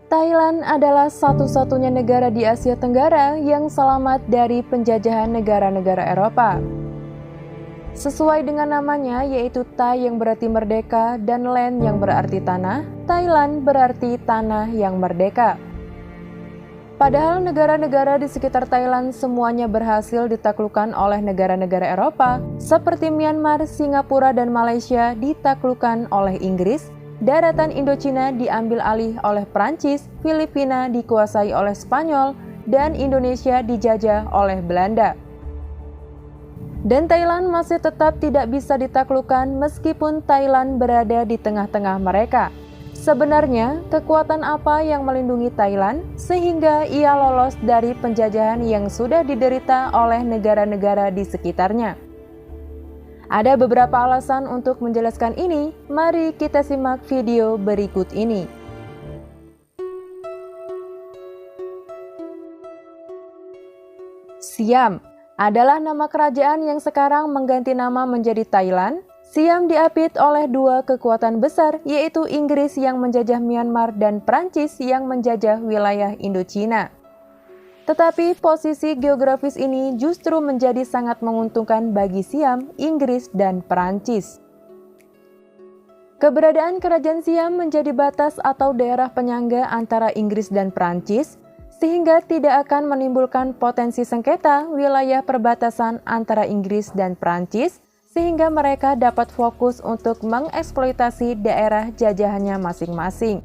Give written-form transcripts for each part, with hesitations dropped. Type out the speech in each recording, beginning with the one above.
Thailand adalah satu-satunya negara di Asia Tenggara yang selamat dari penjajahan negara-negara Eropa. Sesuai dengan namanya, yaitu Thai yang berarti merdeka dan Land yang berarti tanah, Thailand berarti tanah yang merdeka. Padahal negara-negara di sekitar Thailand semuanya berhasil ditaklukkan oleh negara-negara Eropa, seperti Myanmar, Singapura, dan Malaysia ditaklukkan oleh Inggris, daratan Indochina diambil alih oleh Prancis, Filipina dikuasai oleh Spanyol, dan Indonesia dijajah oleh Belanda. Dan Thailand masih tetap tidak bisa ditaklukkan meskipun Thailand berada di tengah-tengah mereka. Sebenarnya, kekuatan apa yang melindungi Thailand sehingga ia lolos dari penjajahan yang sudah diderita oleh negara-negara di sekitarnya? Ada beberapa alasan untuk menjelaskan ini, mari kita simak video berikut ini. Siam adalah nama kerajaan yang sekarang mengganti nama menjadi Thailand. Siam diapit oleh dua kekuatan besar, yaitu Inggris yang menjajah Myanmar dan Prancis yang menjajah wilayah Indochina. Tetapi posisi geografis ini justru menjadi sangat menguntungkan bagi Siam, Inggris, dan Prancis. Keberadaan kerajaan Siam menjadi batas atau daerah penyangga antara Inggris dan Prancis, sehingga tidak akan menimbulkan potensi sengketa wilayah perbatasan antara Inggris dan Prancis, sehingga mereka dapat fokus untuk mengeksploitasi daerah jajahannya masing-masing.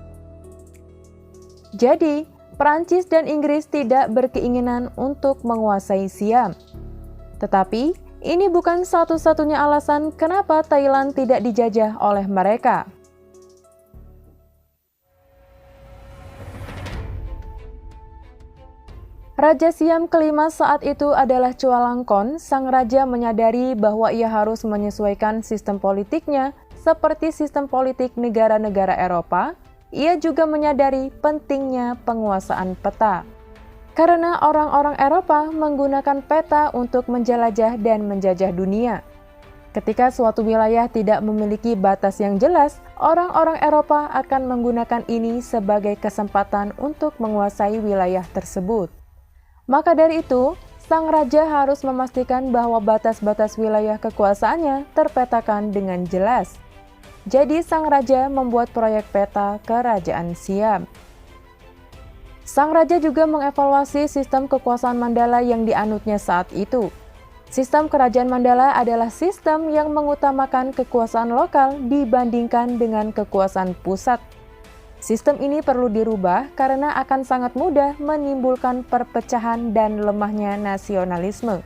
Jadi, Prancis dan Inggris tidak berkeinginan untuk menguasai Siam. Tetapi, ini bukan satu-satunya alasan kenapa Thailand tidak dijajah oleh mereka. Raja Siam kelima saat itu adalah Chulalongkorn. Sang raja menyadari bahwa ia harus menyesuaikan sistem politiknya seperti sistem politik negara-negara Eropa. Ia juga menyadari pentingnya penguasaan peta. Karena orang-orang Eropa menggunakan peta untuk menjelajah dan menjajah dunia. Ketika suatu wilayah tidak memiliki batas yang jelas, orang-orang Eropa akan menggunakan ini sebagai kesempatan untuk menguasai wilayah tersebut. Maka dari itu, sang raja harus memastikan bahwa batas-batas wilayah kekuasaannya terpetakan dengan jelas. Jadi sang raja membuat proyek peta kerajaan Siam. Sang raja juga mengevaluasi sistem kekuasaan Mandala yang dianutnya saat itu. Sistem kerajaan Mandala adalah sistem yang mengutamakan kekuasaan lokal dibandingkan dengan kekuasaan pusat. Sistem ini perlu dirubah karena akan sangat mudah menimbulkan perpecahan dan lemahnya nasionalisme.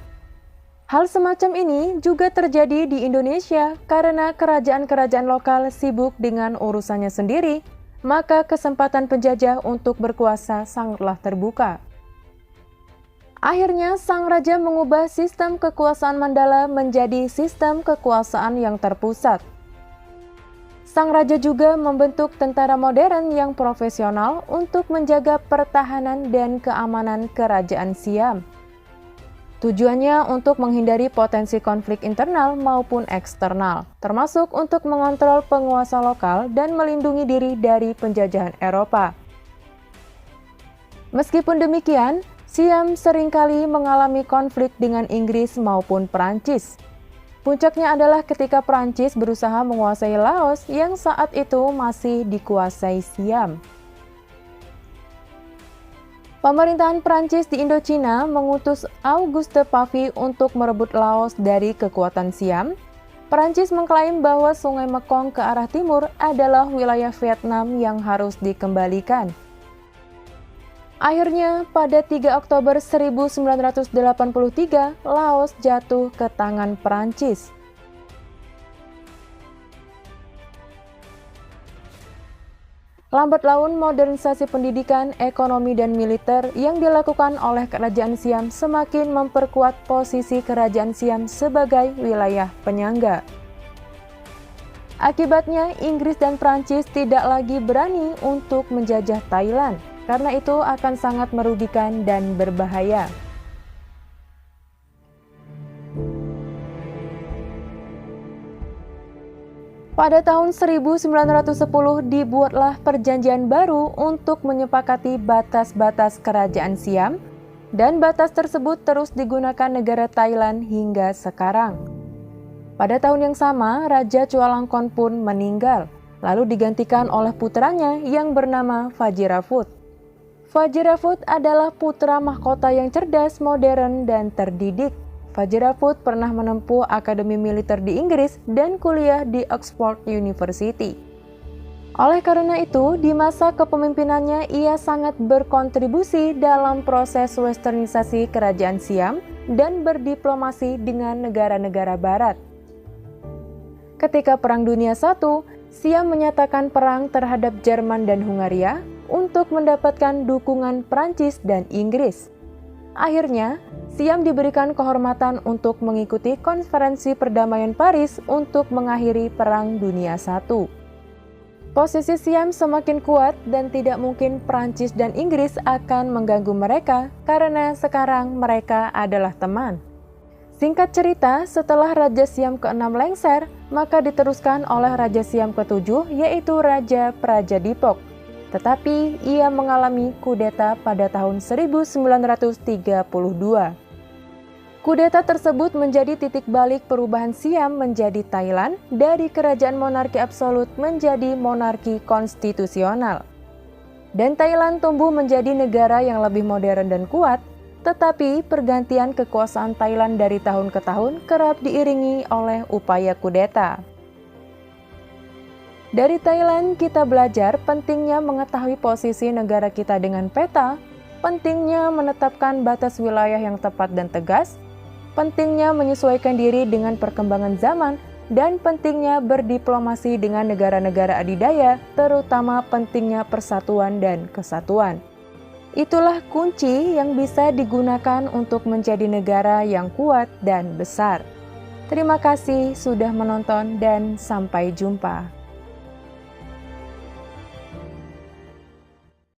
Hal semacam ini juga terjadi di Indonesia karena kerajaan-kerajaan lokal sibuk dengan urusannya sendiri, maka kesempatan penjajah untuk berkuasa sangatlah terbuka. Akhirnya, sang raja mengubah sistem kekuasaan Mandala menjadi sistem kekuasaan yang terpusat. Sang raja juga membentuk tentara modern yang profesional untuk menjaga pertahanan dan keamanan kerajaan Siam. Tujuannya untuk menghindari potensi konflik internal maupun eksternal, termasuk untuk mengontrol penguasa lokal dan melindungi diri dari penjajahan Eropa. Meskipun demikian, Siam seringkali mengalami konflik dengan Inggris maupun Prancis. Puncaknya adalah ketika Prancis berusaha menguasai Laos yang saat itu masih dikuasai Siam. Pemerintahan Prancis di Indochina mengutus Auguste Pavie untuk merebut Laos dari kekuatan Siam. Prancis mengklaim bahwa Sungai Mekong ke arah timur adalah wilayah Vietnam yang harus dikembalikan. Akhirnya, pada 3 Oktober 1983, Laos jatuh ke tangan Prancis. Lambat laun, modernisasi pendidikan, ekonomi, dan militer yang dilakukan oleh Kerajaan Siam semakin memperkuat posisi Kerajaan Siam sebagai wilayah penyangga. Akibatnya, Inggris dan Prancis tidak lagi berani untuk menjajah Thailand. Karena itu akan sangat merugikan dan berbahaya. Pada tahun 1910 dibuatlah perjanjian baru untuk menyepakati batas-batas kerajaan Siam, dan batas tersebut terus digunakan negara Thailand hingga sekarang. Pada tahun yang sama, Raja Chulalongkorn pun meninggal, lalu digantikan oleh putranya yang bernama Vajiraput. Vajiraput adalah putra mahkota yang cerdas, modern, dan terdidik. Vajiraput pernah menempuh akademi militer di Inggris dan kuliah di Oxford University. Oleh karena itu, di masa kepemimpinannya ia sangat berkontribusi dalam proses westernisasi kerajaan Siam dan berdiplomasi dengan negara-negara barat. Ketika Perang Dunia I, Siam menyatakan perang terhadap Jerman dan Hungaria untuk mendapatkan dukungan Prancis dan Inggris. Akhirnya, Siam diberikan kehormatan untuk mengikuti konferensi perdamaian Paris untuk mengakhiri Perang Dunia I. Posisi Siam semakin kuat dan tidak mungkin Prancis dan Inggris akan mengganggu mereka karena sekarang mereka adalah teman. Singkat cerita, setelah Raja Siam ke-6 lengser, maka diteruskan oleh Raja Siam ke-7 yaitu Raja Prajadipok. Tetapi ia mengalami kudeta pada tahun 1932. Kudeta tersebut menjadi titik balik perubahan Siam menjadi Thailand dari kerajaan monarki absolut menjadi monarki konstitusional. Dan Thailand tumbuh menjadi negara yang lebih modern dan kuat, tetapi pergantian kekuasaan Thailand dari tahun ke tahun kerap diiringi oleh upaya kudeta. Dari Thailand kita belajar pentingnya mengetahui posisi negara kita dengan peta, pentingnya menetapkan batas wilayah yang tepat dan tegas, pentingnya menyesuaikan diri dengan perkembangan zaman, dan pentingnya berdiplomasi dengan negara-negara adidaya, terutama pentingnya persatuan dan kesatuan. Itulah kunci yang bisa digunakan untuk menjadi negara yang kuat dan besar. Terima kasih sudah menonton dan sampai jumpa.